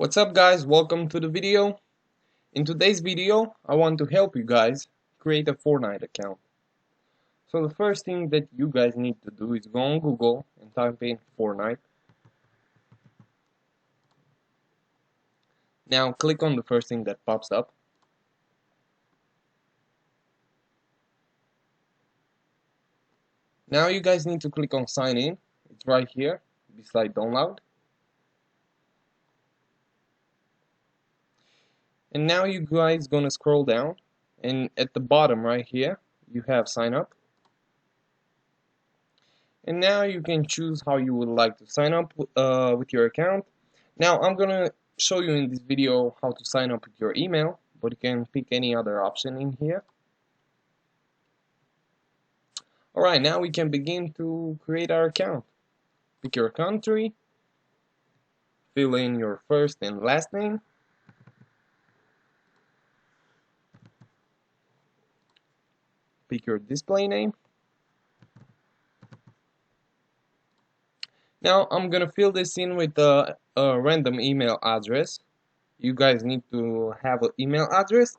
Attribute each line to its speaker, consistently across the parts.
Speaker 1: What's up guys, welcome to the video. In today's video I want to help you guys create a Fortnite account. So the first thing that you guys need to do is go on Google and type in Fortnite. Now click on the first thing that pops up. Now you guys need to click on sign in. It's right here beside download. And now you guys gonna scroll down, and at the bottom right here you have sign up. And now you can choose how you would like to sign up with your account. Now I'm gonna show you in this video how to sign up with your email, but you can pick any other option in here. Alright, now we can begin to create our account. Pick your country, fill in your first and last name, pick your display name. Now I'm gonna fill this in with a random email address. You guys need to have an email address,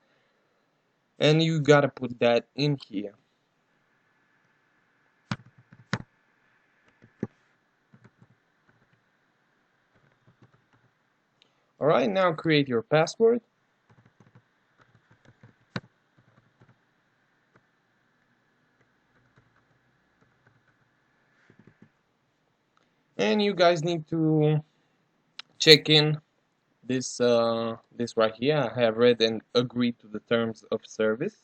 Speaker 1: and you gotta put that in here. Alright, now create your password. And you guys need to check in this right here. I have read and agreed to the terms of service.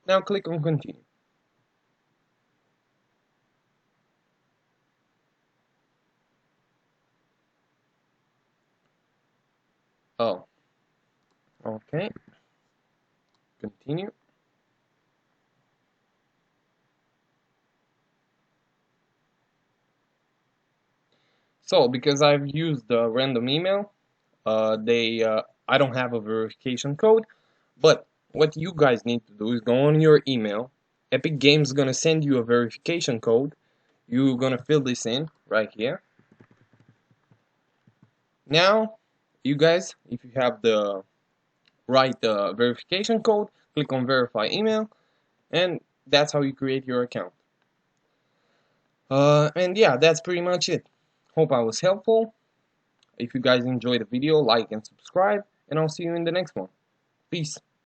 Speaker 1: Now click on continue. Oh, okay. Continue. So because I've used the random email, I don't have a verification code. But what you guys need to do is go on your email. Epic Games is gonna send you a verification code. You're gonna fill this in right here. Now, you guys, if you have the right verification code, click on verify email, and that's how you create your account. And yeah, that's pretty much it. Hope I was helpful. If you guys enjoyed the video, like and subscribe, and I'll see you in the next one. Peace.